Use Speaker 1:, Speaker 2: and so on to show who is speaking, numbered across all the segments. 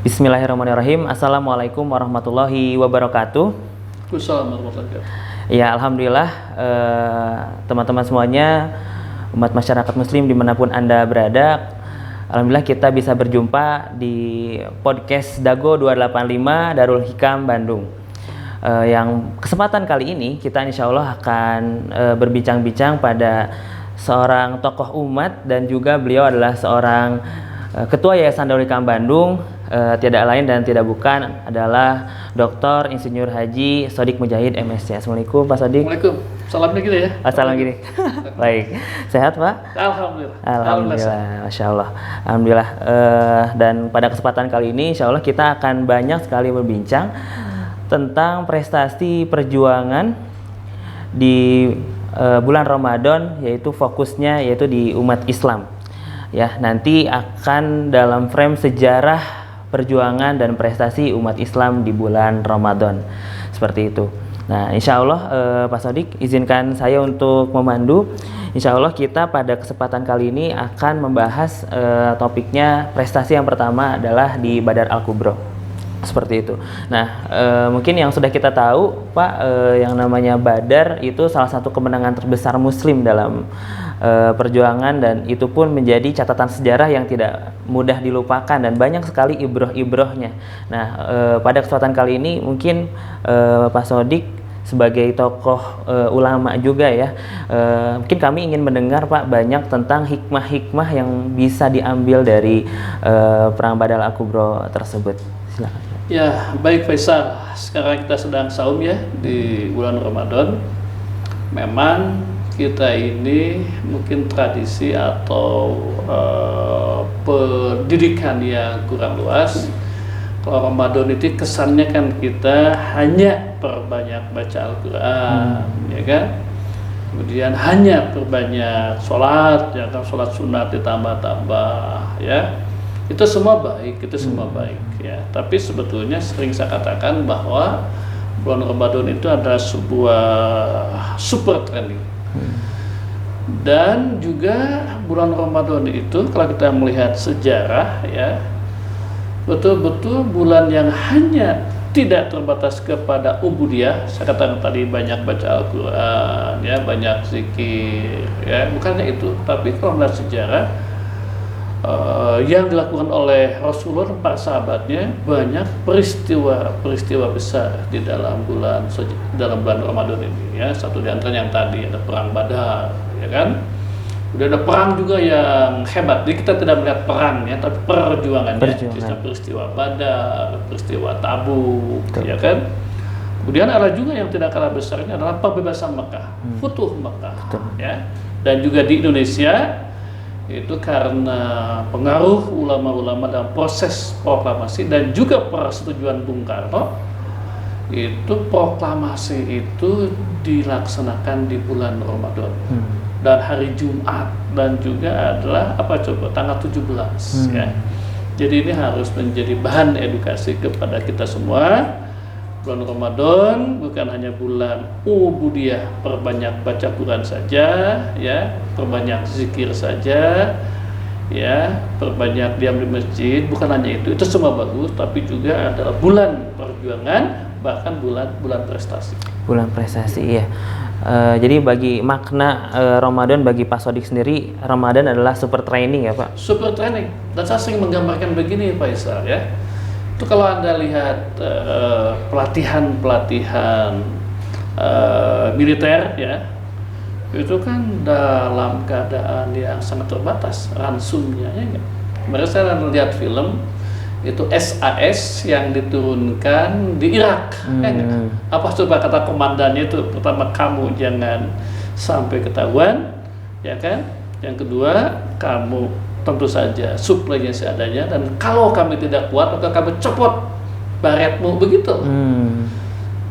Speaker 1: Bismillahirrahmanirrahim. Assalamualaikum warahmatullahi wabarakatuh.
Speaker 2: Assalamualaikum warahmatullahi wabarakatuh.
Speaker 1: Ya, alhamdulillah teman-teman semuanya, umat masyarakat muslim dimanapun Anda berada, alhamdulillah kita bisa berjumpa di podcast Dago 285 Darul Hikam Bandung. Yang kesempatan kali ini kita insya Allah akan berbincang-bincang pada seorang tokoh umat dan juga beliau adalah seorang Ketua Yayasan Darul Hikam Bandung, tidak lain dan tidak bukan adalah Dr. Insinyur Haji Sodik Mujahid MSc. Assalamualaikum Pak Sodik.
Speaker 2: Waalaikumsalam. Salamnya gitu ya.
Speaker 1: Salam gini. Baik, sehat Pak?
Speaker 2: Alhamdulillah.
Speaker 1: Alhamdulillah, Masya Allah. Alhamdulillah. Dan pada kesempatan kali ini insya Allah kita akan banyak sekali berbincang tentang prestasi perjuangan di bulan Ramadan, yaitu fokusnya yaitu di umat Islam. Ya, nanti akan dalam frame sejarah perjuangan dan prestasi umat Islam di bulan Ramadan, seperti itu. Nah, insya Allah Pak Sodik izinkan saya untuk memandu. Insya Allah kita pada kesempatan kali ini akan membahas topiknya prestasi yang pertama adalah di Badar Al-Kubro, seperti itu. Nah, mungkin yang sudah kita tahu Pak, yang namanya Badar itu salah satu kemenangan terbesar Muslim dalam perjuangan, dan itu pun menjadi catatan sejarah yang tidak mudah dilupakan dan banyak sekali ibroh-ibrohnya. Nah, pada kesempatan kali ini mungkin Pak Sodik sebagai tokoh ulama juga ya, mungkin kami ingin mendengar Pak banyak tentang hikmah-hikmah yang bisa diambil dari perang Badar Al-Kubro tersebut. Silakan.
Speaker 2: Ya, baik Faisal. Sekarang kita sedang saum ya di bulan Ramadan. Memang kita ini mungkin tradisi atau pendidikan yang kurang luas. Kalau Ramadan itu kesannya kan kita hanya perbanyak baca Al-Quran, ya kan? Kemudian hanya perbanyak sholat, ya kan? Sholat sunat ditambah-tambah, ya. Itu semua baik, ya. Tapi sebetulnya sering saya katakan bahwa bulan Ramadan itu adalah sebuah super training. Dan juga bulan Ramadan itu kalau kita melihat sejarah ya, betul-betul bulan yang hanya tidak terbatas kepada ubudiyah. Saya katakan tadi banyak baca Al-Quran, ya, banyak zikir, ya, bukannya itu. Tapi kalau melihat sejarah yang dilakukan oleh Rasulullah dan para sahabatnya, banyak peristiwa besar di dalam bulan Ramadan ini ya. Satu di antaranya yang tadi ada perang Badar, ya kan? Udah ada perang juga yang hebat. Jadi kita tidak melihat perang ya, tapi perjuangannya. Peristiwa Badar, peristiwa Tabuk, ya kan? Kemudian ada juga yang tidak kalah besarnya adalah pembebasan Mekah, Futuh Mekah, ya. Dan juga di Indonesia itu karena pengaruh ulama-ulama dalam proses proklamasi dan juga persetujuan Bung Karno, itu proklamasi itu dilaksanakan di bulan Ramadan dan hari Jumat, dan juga adalah tanggal 17 ya. Jadi ini harus menjadi bahan edukasi kepada kita semua. Bulan Ramadan bukan hanya bulan ubudiyah, perbanyak baca Quran saja ya, perbanyak zikir saja ya, perbanyak diam di masjid, bukan hanya itu semua bagus, tapi juga adalah bulan perjuangan, bahkan bulan prestasi. Bulan prestasi ya.
Speaker 1: Jadi bagi makna Ramadan bagi Pak Sodik sendiri, Ramadan adalah super training ya Pak?
Speaker 2: Super training. Dan saya sering menggambarkan begini Pak Isa ya. Itu kalau Anda lihat pelatihan militer ya, itu kan dalam keadaan yang sangat terbatas ransumnya ya enggak? Kemarin saya lihat film itu SAS yang diturunkan di Irak. Apa coba kata komandannya itu? Pertama, kamu jangan sampai ketahuan, ya kan? Yang kedua, kamu tentu saja suplainya seadanya, dan kalau kami tidak kuat maka kami copot baretmu, begitu.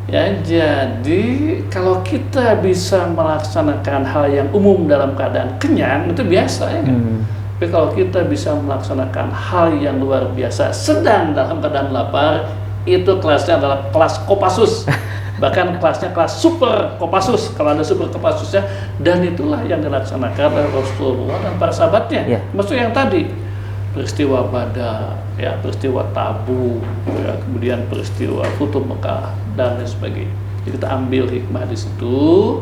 Speaker 2: Ya, jadi kalau kita bisa melaksanakan hal yang umum dalam keadaan kenyang itu biasa ya kan? Tapi kalau kita bisa melaksanakan hal yang luar biasa sedang dalam keadaan lapar, itu kelasnya adalah kelas Kopassus. Bahkan kelasnya kelas super Kopassus, kalau ada super Kopassusnya. Dan itulah yang dilaksanakan oleh Rasulullah dan para sahabatnya. Maksud yang tadi, peristiwa Badar, ya, peristiwa Tabuk, ya, kemudian peristiwa Futuh Mekah dan lain sebagainya. Jadi kita ambil hikmah di situ,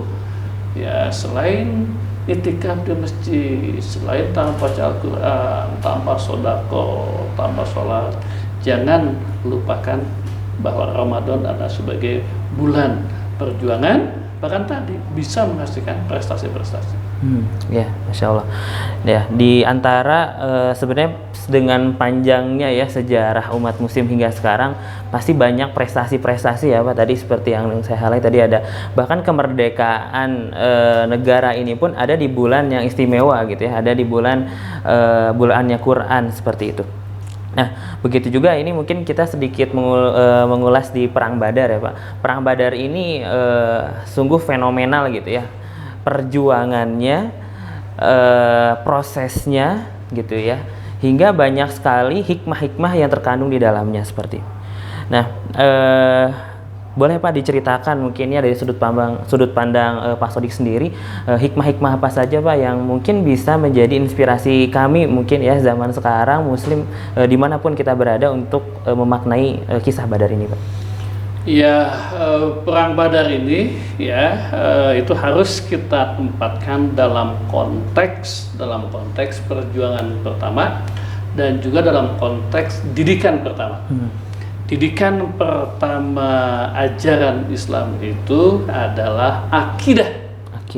Speaker 2: ya, selain itikaf di masjid, selain tanpa baca Al-Quran, tanpa sodako, tanpa sholat, jangan lupakan bahwa Ramadan adalah sebagai bulan perjuangan, bahkan tadi bisa menghasilkan prestasi-prestasi.
Speaker 1: Ya, Masya Allah. Ya, di antara sebenarnya dengan panjangnya ya sejarah umat muslim hingga sekarang pasti banyak prestasi-prestasi ya Pak. Tadi seperti yang saya highlight tadi ada bahkan kemerdekaan negara ini pun ada di bulan yang istimewa gitu ya, ada di bulannya Quran seperti itu. Nah, begitu juga ini mungkin kita sedikit mengulas di Perang Badar ya Pak. Perang Badar ini sungguh fenomenal gitu ya. Perjuangannya, prosesnya gitu ya, hingga banyak sekali hikmah-hikmah yang terkandung di dalamnya seperti itu. Nah, boleh Pak diceritakan mungkin ya dari sudut pandang Pak Sodik sendiri, hikmah-hikmah apa saja Pak yang mungkin bisa menjadi inspirasi kami mungkin ya zaman sekarang muslim dimanapun kita berada untuk memaknai kisah Badar ini Pak.
Speaker 2: Ya, Perang Badar ini ya itu harus kita tempatkan dalam konteks perjuangan pertama dan juga dalam konteks didikan pertama. Didikan pertama ajaran Islam itu adalah akidah.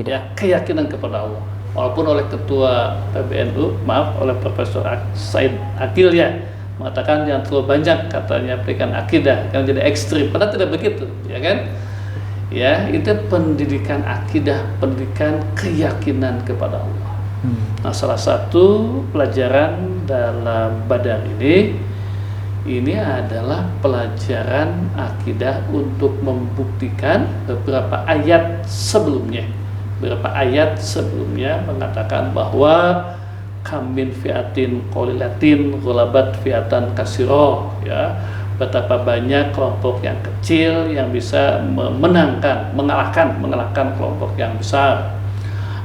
Speaker 2: Ya, keyakinan kepada Allah. Walaupun oleh Ketua PBNU, oleh Profesor Said Akil ya, mengatakan jangan terlalu banyak katanya berikan akidah, kan jadi ekstrim. Padahal tidak begitu, ya kan? Ya, itu pendidikan akidah, pendidikan keyakinan kepada Allah. Nah, salah satu pelajaran dalam Badar ini adalah pelajaran akidah untuk membuktikan beberapa ayat sebelumnya. Beberapa ayat sebelumnya mengatakan bahwa kamin fiatin qalilatin ghalabat fiatan kasiro, ya, betapa banyak kelompok yang kecil yang bisa mengalahkan kelompok yang besar.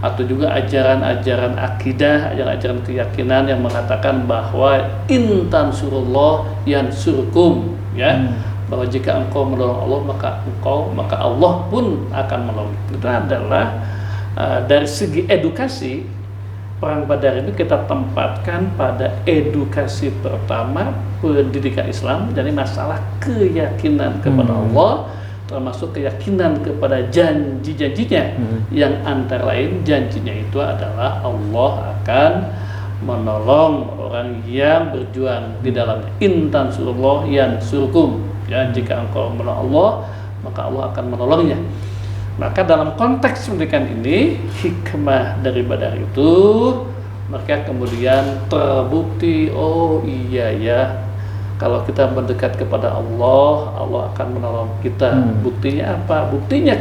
Speaker 2: Atau juga ajaran-ajaran akidah, ajaran-ajaran keyakinan yang mengatakan bahwa intan surullah yansurkum, ya, bahwa jika engkau menolong Allah maka Allah pun akan menolong. Itu adalah dari segi edukasi. Perang Badar ini kita tempatkan pada edukasi pertama pendidikan Islam, jadi masalah keyakinan kepada Allah, termasuk keyakinan kepada janji-janjinya, yang antara lain janjinya itu adalah Allah akan menolong orang yang berjuang di dalamnya. Intan surullah yansurkum, ya, jika engkau menolong Allah maka Allah akan menolongnya. Maka dalam konteks pendidikan ini, hikmah dari Badar itu, maka kemudian terbukti, oh iya ya, kalau kita mendekat kepada Allah, Allah akan menolong kita. Buktinya apa? Buktinya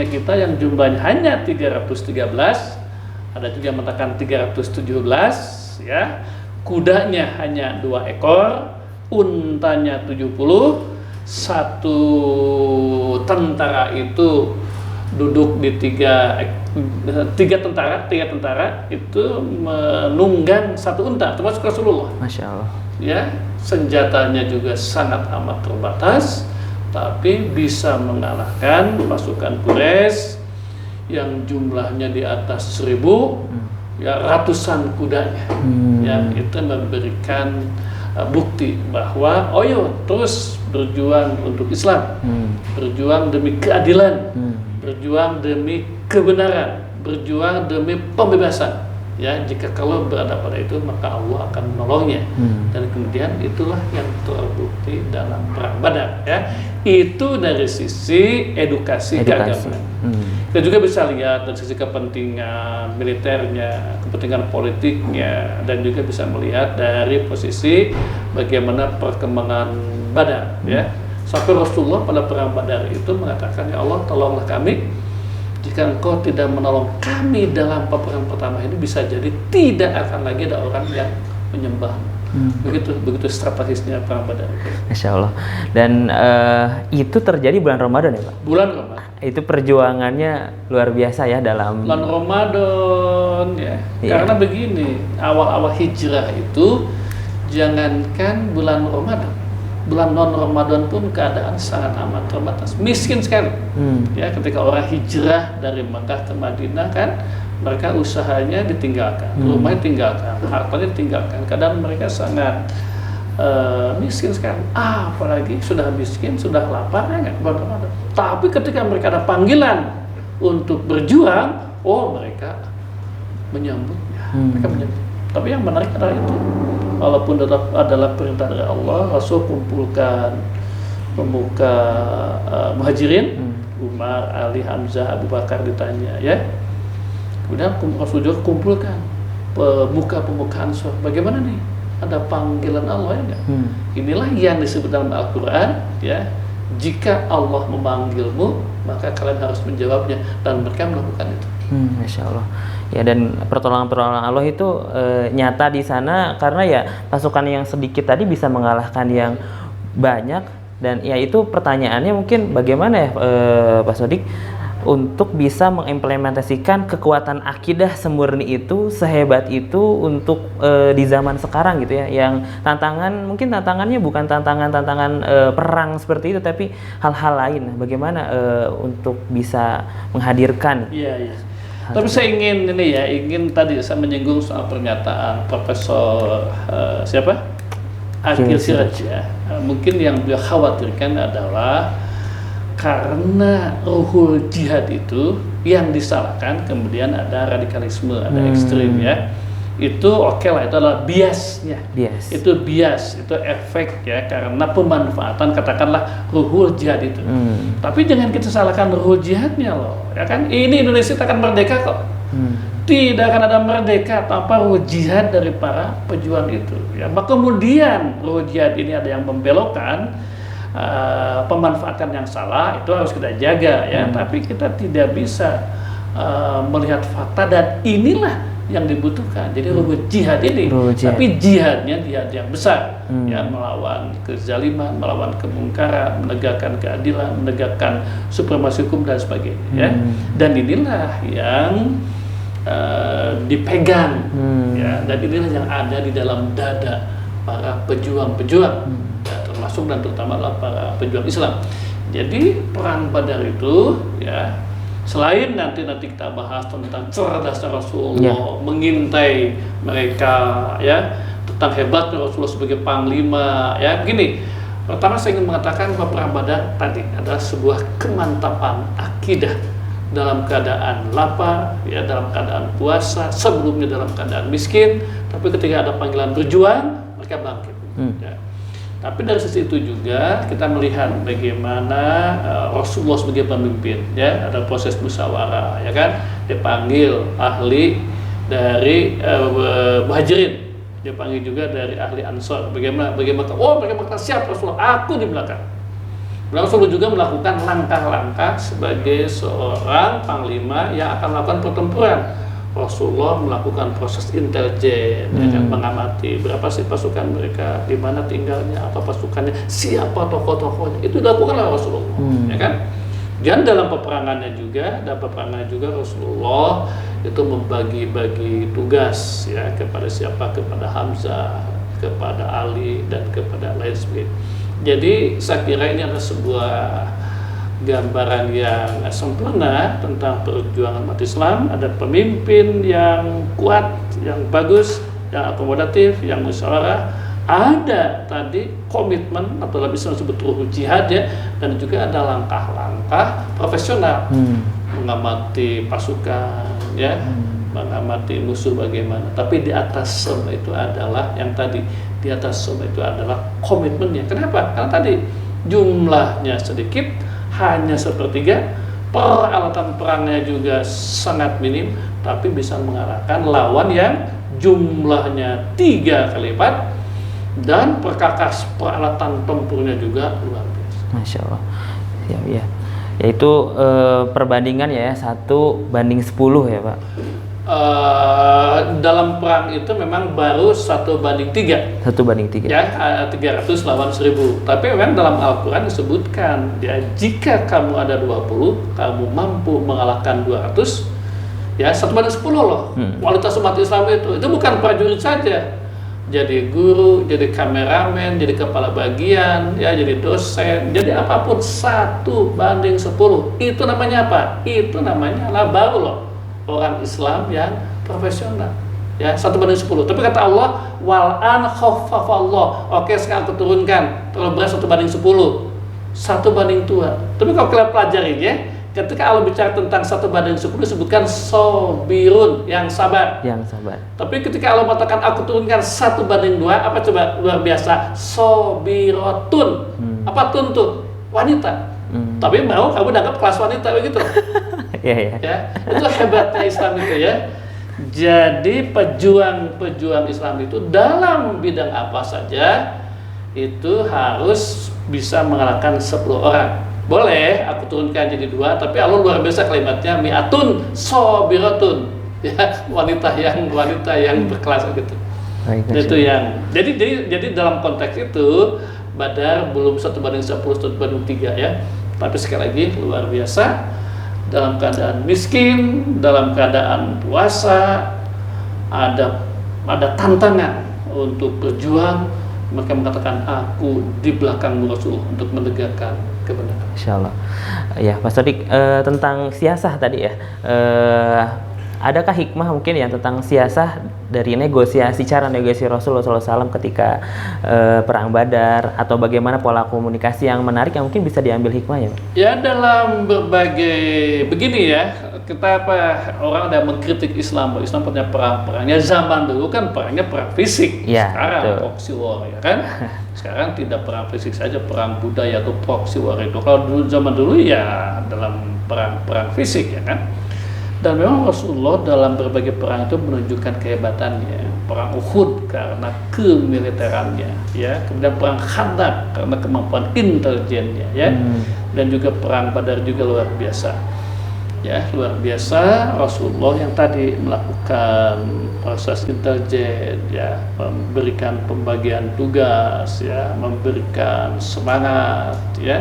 Speaker 2: kita yang jumlahnya hanya 313, ada juga yang mengatakan 317, ya, kudanya hanya 2 ekor, untanya 70, satu tentara itu duduk di tiga tentara itu menunggang 1 unta, termasuk Rasulullah.
Speaker 1: Masya Allah.
Speaker 2: Ya, senjatanya juga sangat amat terbatas, tapi bisa mengalahkan pasukan Quraisy yang jumlahnya di atas 1000, ya, ratusan kudanya. Ya, itu memberikan bukti bahwa terus berjuang untuk Islam, berjuang demi keadilan, berjuang demi kebenaran, berjuang demi pembebasan. Ya, jika kalau berada pada itu maka Allah akan menolongnya. Dan kemudian itulah yang terbukti dalam Perang Badar. Ya, itu dari sisi edukasi. Keagamaan. Kita juga bisa lihat dari sisi kepentingan militernya, kepentingan politiknya, dan juga bisa melihat dari posisi bagaimana perkembangan Badar. Ya, sampai Rasulullah pada Perang Badar itu mengatakan, ya Allah, tolonglah kami. Jika engkau tidak menolong kami dalam peperangan pertama ini, bisa jadi tidak akan lagi ada orang yang menyembah. Begitu strategisnya Perang Badar.
Speaker 1: Masya Allah. Dan itu terjadi bulan Ramadan ya Pak?
Speaker 2: Bulan Ramadan.
Speaker 1: itu perjuangannya luar biasa ya dalam
Speaker 2: bulan Ramadan ya.
Speaker 1: Iya.
Speaker 2: Karena begini, awal-awal hijrah itu jangankan bulan Ramadan, bulan non Ramadan pun keadaan sangat amat terbatas, miskin sekali. Ya, ketika orang hijrah dari Mekah ke Madinah kan, mereka usahanya ditinggalkan, rumahnya ditinggalkan, hartanya ditinggalkan, keadaan mereka sangat miskin sekali. Apalagi sudah miskin, sudah lapar ya nggak bulan Ramadan. Tapi ketika mereka ada panggilan untuk berjuang, mereka menyambutnya. Mereka menyambut. Tapi yang menarik adalah itu, walaupun adalah perintah dari Allah, Rasul kumpulkan pemuka muhajirin, Umar, Ali, Hamzah, Abu Bakar ditanya ya. Kemudian Rasul juga kumpulkan pemuka-pemuka Ansor. Bagaimana nih? Ada panggilan Allah ya enggak? Inilah yang disebut dalam Al-Quran ya. Jika Allah memanggilmu, maka kalian harus menjawabnya, dan mereka melakukan itu.
Speaker 1: Masya Allah. Ya, dan pertolongan Allah itu nyata di sana, karena ya pasukan yang sedikit tadi bisa mengalahkan yang banyak. Dan ya itu pertanyaannya mungkin bagaimana ya Pak Sodik untuk bisa mengimplementasikan kekuatan akidah semurni itu, sehebat itu untuk di zaman sekarang gitu ya, yang mungkin tantangannya bukan tantangan perang seperti itu, tapi hal-hal lain. Bagaimana untuk bisa menghadirkan?
Speaker 2: Iya. Tapi saya ingin tadi saya menyinggung soal pernyataan Profesor Aqil Siraj ya. Mungkin yang beliau khawatirkan adalah karena ruhul jihad itu yang disalahkan, kemudian ada radikalisme, ada ekstrim ya. Itu oke lah, itu adalah biasnya. Itu bias, itu efek ya, karena pemanfaatan katakanlah ruhul jihad itu. Tapi jangan kita salahkan ruhul jihadnya loh, ya kan? Ini Indonesia akan merdeka kok. Tidak akan ada merdeka tanpa ruhul jihad dari para pejuang itu. Ya, kemudian ruhul jihad ini ada yang membelokkan, pemanfaatan yang salah, itu harus kita jaga ya. Tapi kita tidak bisa melihat fakta, dan inilah yang dibutuhkan. Jadi jihad ini, tapi jihadnya jihad yang besar ya, melawan kezaliman, melawan kemungkaran, menegakkan keadilan, menegakkan supremasi hukum dan sebagainya ya. Dan inilah yang dipegang ya, dan inilah yang ada di dalam dada para pejuang-pejuang ya, termasuk dan terutama adalah para pejuang Islam. Jadi perang Badar itu ya, selain nanti kita bahas tentang cerdasnya Rasulullah, mengintai mereka ya, tentang hebatnya Rasulullah sebagai panglima ya. Begini, pertama saya ingin mengatakan bahwa perang Badar tadi adalah sebuah kemantapan akidah dalam keadaan lapar ya, dalam keadaan puasa, sebelumnya dalam keadaan miskin, tapi ketika ada panggilan berjuang mereka bangkit ya. Tapi dari sisi itu juga kita melihat bagaimana Rasulullah sebagai pemimpin ya, ada proses musyawarah ya kan, dipanggil ahli dari muhajirin, dipanggil juga dari ahli Ansor. Bagaimana mereka berkata, siap Rasulullah, aku di belakang. Rasulullah juga melakukan langkah-langkah sebagai seorang panglima yang akan melakukan pertempuran. Rasulullah melakukan proses intelijen, ya kan, mengamati berapa sih pasukan mereka, di mana tinggalnya, apa pasukannya, siapa tokoh-tokohnya, itu dilakukan oleh Rasulullah, ya kan. Dan dalam peperangannya juga, Rasulullah itu membagi-bagi tugas ya, kepada siapa, kepada Hamzah, kepada Ali, dan kepada lain sebagainya. Jadi saya kira ini adalah sebuah gambaran yang sempurna tentang perjuangan umat Islam. Ada pemimpin yang kuat, yang bagus, yang akomodatif, yang musyawarah. Ada tadi komitmen atau lebih disebut ruhul jihad ya, dan juga ada langkah-langkah profesional, mengamati pasukan ya, mengamati musuh bagaimana. Tapi di atas semua itu adalah yang tadi, di atas semua itu adalah komitmennya. Kenapa? Karena tadi jumlahnya sedikit, hanya sepertiga, peralatan perangnya juga sangat minim, tapi bisa mengalahkan lawan yang jumlahnya 3 kali lipat, dan perkakas peralatan tempurnya juga luar biasa.
Speaker 1: Masya Allah. Ya. Yaitu perbandingan ya 1 banding 10 ya Pak.
Speaker 2: dalam perang itu memang baru 1:3.
Speaker 1: 1:3.
Speaker 2: Ya, 300 lawan 1000. Tapi memang dalam Al-Quran disebutkan, ya, jika kamu ada 20, kamu mampu mengalahkan 200, ya 1:10 loh. Kualitas umat Islam itu bukan prajurit saja. Jadi guru, jadi kameramen, jadi kepala bagian, ya, jadi dosen, jadi apapun 1:10. Itu namanya apa? Itu namanya lah baru loh orang Islam yang profesional. Ya, 1:10. Tapi kata Allah, wal an khaffafallah. Oke, sekarang aku turunkan. Terlalu berat 1:10. 1:2. Tapi kalau kalian pelajarinya, ketika Allah bicara tentang 1:10 disebutkan sobirun, yang sabar.
Speaker 1: Yang sabar.
Speaker 2: Tapi ketika Allah mengatakan aku turunkan 1:2, apa coba luar biasa? Sobirotun. Apa tun tuh? Wanita. Tapi mau kamu dianggap kelas wanita begitu.
Speaker 1: Iya.
Speaker 2: Ya, itu hebatnya Islam itu ya. Jadi pejuang Islam itu dalam bidang apa saja itu harus bisa mengalahkan 10 orang. Boleh aku turunkan jadi 2, tapi Allah luar biasa kalimatnya mi'atun sobiratun. Ya, wanita yang berkelas gitu. Itu yang jadi dalam konteks itu Badar belum 1:10, 1:3 ya. Tapi sekali lagi luar biasa. Dalam keadaan miskin, dalam keadaan puasa, ada tantangan untuk berjuang. Mereka mengatakan aku di belakang Rasul untuk menegakkan kebenaran.
Speaker 1: Insyaallah. Ya, Pak Sodik, tentang siasah tadi ya. Adakah hikmah mungkin ya tentang siasah dari cara negosiasi Rasulullah SAW ketika perang Badar, atau bagaimana pola komunikasi yang menarik yang mungkin bisa diambil hikmahnya?
Speaker 2: Ya, dalam berbagai begini ya, kita orang ada mengkritik Islam punya perangnya zaman dulu kan perangnya perang fisik.
Speaker 1: Ya,
Speaker 2: sekarang
Speaker 1: betul.
Speaker 2: proxy war ya kan. Sekarang tidak perang fisik saja, perang budaya atau proxy war itu. Kalau zaman dulu ya dalam perang fisik ya kan. Dan memang Rasulullah dalam berbagai perang itu menunjukkan kehebatannya. Perang Uhud karena kemiliterannya, ya. Kemudian perang Khandaq karena kemampuan intelijennya, ya. Dan juga perang Badar juga luar biasa. Ya, luar biasa Rasulullah yang tadi melakukan proses intelijen, ya, memberikan pembagian tugas, ya, memberikan semangat, ya.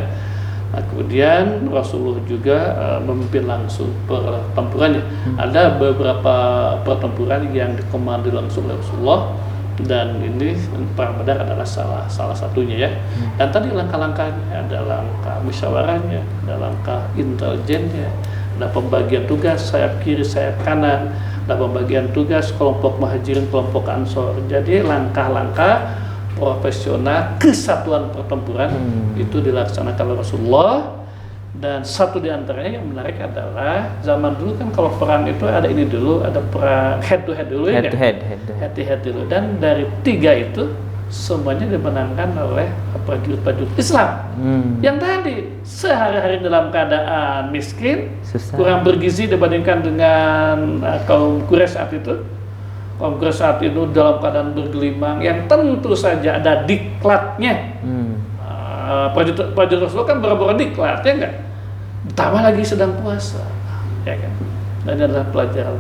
Speaker 2: Nah, kemudian Rasulullah juga memimpin langsung pertempurannya. Ada beberapa pertempuran yang dikomando langsung oleh Rasulullah, dan ini perang Badar adalah salah satunya ya. Dan tadi langkah-langkahnya, ada langkah musyawarahnya, ada langkah intelijennya, ada pembagian tugas sayap kiri, sayap kanan, ada pembagian tugas kelompok Muhajirin, kelompok Ansor. Jadi langkah-langkah profesional kesatuan pertempuran itu dilaksanakan oleh Rasulullah. Dan satu di antaranya yang menarik adalah zaman dulu kan kalau perang itu ada ini dulu, ada perang head to head dulu, head to head dulu. Dan dari 3 itu semuanya dimenangkan oleh prajurit-prajurit Islam yang tadi sehari-hari dalam keadaan miskin, susah, kurang bergizi dibandingkan dengan kaum Quraisy saat itu. Kongres saat itu dalam keadaan bergelimang yang tentu saja ada diklatnya. Prajurit Rasulullah kan berapa diklat, ya enggak? Ditambah lagi sedang puasa, ya kan? Dan ini adalah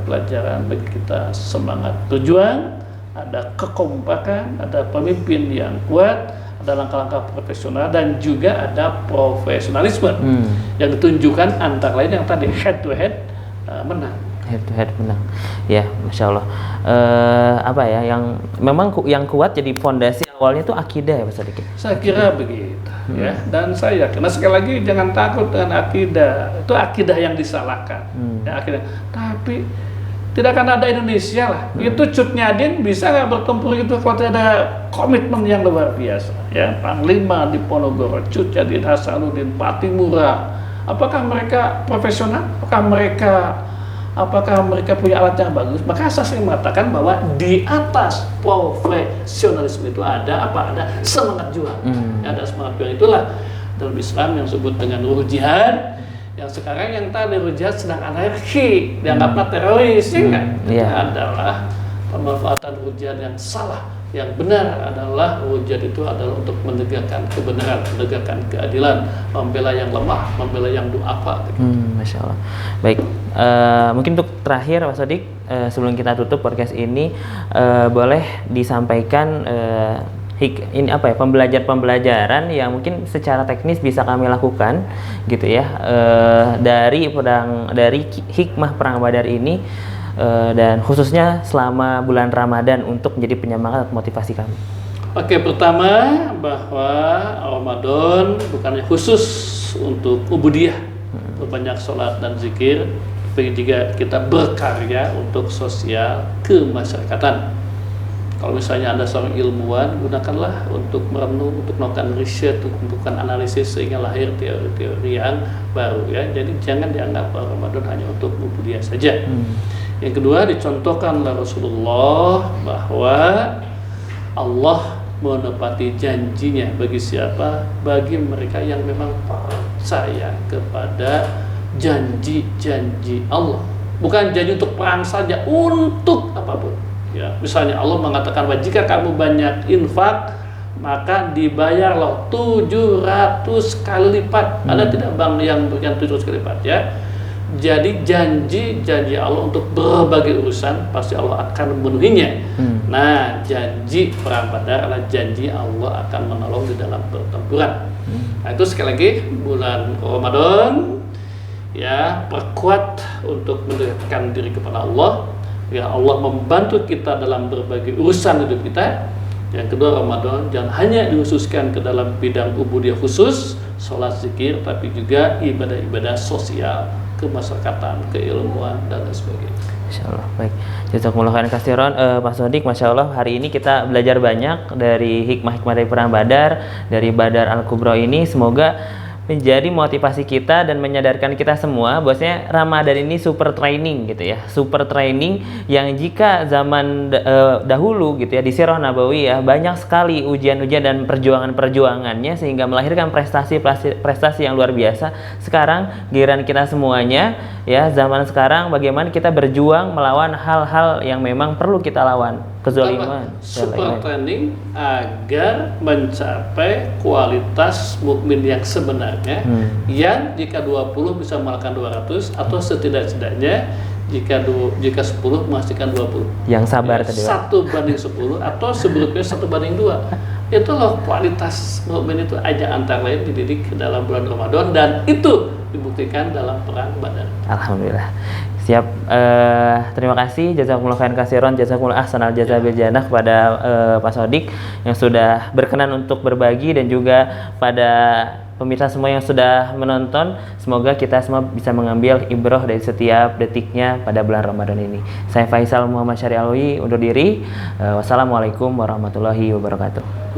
Speaker 2: pelajaran bagi kita semangat berjuang, ada kekompakan, ada pemimpin yang kuat, ada langkah-langkah profesional, dan juga ada profesionalisme yang ditunjukkan antara lain yang tadi head to head menang.
Speaker 1: Head to head menang, ya, masya Allah. Apa ya yang memang yang kuat jadi fondasi awalnya itu akidah ya Pak Sodik?
Speaker 2: Saya kira begitu, ya. Dan saya karena sekali lagi jangan takut dengan akidah, itu akidah yang disalahkan, ya, akidah. Tapi tidak akan ada Indonesia lah. Itu Cut Nyadin bisa nggak bertempur itu kalau tidak ada komitmen yang luar biasa, ya. Panglima di Ponorogo, Cut Nyadin, Hasanuddin, Patimura. Apakah mereka profesional? Apakah mereka punya alat yang bagus? Maka saya sering mengatakan bahwa di atas profesionalisme itu ada semangat juang. Ada semangat juang, itulah dalam Islam yang disebut dengan ruh jihad. Yang sekarang yang tadi ruh jihad sedang anarki, dianggaplah teroris, ya kan? Itu adalah pemanfaatan hujan yang salah. Yang benar adalah hujan itu adalah untuk menegakkan kebenaran, menegakkan keadilan, membela yang lemah, membela yang duafa.
Speaker 1: Masya Allah. Baik, mungkin untuk terakhir Pak Sodik, sebelum kita tutup podcast ini, boleh disampaikan ini apa ya, pembelajaran yang mungkin secara teknis bisa kami lakukan gitu ya, dari hikmah Perang Badar ini, dan khususnya selama bulan Ramadan untuk menjadi penyemangat motivasi kami.
Speaker 2: Oke, pertama bahwa Ramadan bukannya khusus untuk ubudiyah, banyak sholat dan zikir, tapi juga kita berkarya untuk sosial kemasyarakatan. Kalau misalnya Anda seorang ilmuwan, gunakanlah untuk merenung, untuk melakukan riset, untuk melakukan analisis sehingga lahir teori-teori yang baru ya. Jadi jangan dianggap Ramadan hanya untuk ubudiyah saja. Yang kedua, dicontohkan oleh Rasulullah bahwa Allah menepati janjinya bagi siapa? Bagi mereka yang memang percaya kepada janji-janji Allah. Bukan janji untuk perang saja, untuk apapun. Ya, misalnya Allah mengatakan bahwa jika kamu banyak infak, maka dibayarlah 700 kali lipat. Ada tidak bang yang berikan 700 kali lipat ya? Jadi janji Allah untuk berbagai urusan pasti Allah akan memenuhinya. Nah, janji Perang Badar adalah janji Allah akan menolong di dalam pertempuran. Nah, itu sekali lagi bulan Ramadan ya, perkuat untuk mendekatkan diri kepada Allah. Ya, Allah membantu kita dalam berbagai urusan hidup kita. Yang kedua, Ramadan jangan hanya dikhususkan ke dalam bidang ubudiyah khusus, sholat zikir, tapi juga ibadah-ibadah sosial, kemasyarakatan, keilmuan, dan lain sebagainya.
Speaker 1: Masya Allah. Baik, jazakumullah khairan katsiran, Pak Sodik. Masya Allah, hari ini kita belajar banyak dari hikmah-hikmah dari Perang Badar, dari Badar Al-Kubra ini. Semoga menjadi motivasi kita dan menyadarkan kita semua bahwasanya Ramadan ini super training gitu ya, super training yang jika zaman dahulu gitu ya di Sirah Nabawiyah banyak sekali ujian-ujian dan perjuangan-perjuangannya sehingga melahirkan prestasi yang luar biasa. Sekarang giliran kita semuanya ya, zaman sekarang bagaimana kita berjuang melawan hal-hal yang memang perlu kita lawan, kezaliman.
Speaker 2: Super training agar mencapai kualitas mukmin yang sebenarnya, yang jika 20 bisa mengalahkan 200 atau setidak-tidaknya jika 10 memastikan 20.
Speaker 1: Yang sabar
Speaker 2: ya,
Speaker 1: tadi.
Speaker 2: 1/10 atau seburuknya 1/2. Itu loh kualitas mukmin itu aja, antara lain dididik dalam bulan Ramadan, dan itu dibuktikan dalam Perang Badar.
Speaker 1: Alhamdulillah. Siap. Terima kasih, jazakumullah khairan katsiran, jazakumullah ahsanal jazaa bil jannah kepada Pak Sodik yang sudah berkenan untuk berbagi, dan juga pada pemirsa semua yang sudah menonton. Semoga kita semua bisa mengambil ibrah dari setiap detiknya pada bulan Ramadan ini. Saya Faisal Muhammad Syari Alwi undur diri. Wassalamualaikum warahmatullahi wabarakatuh.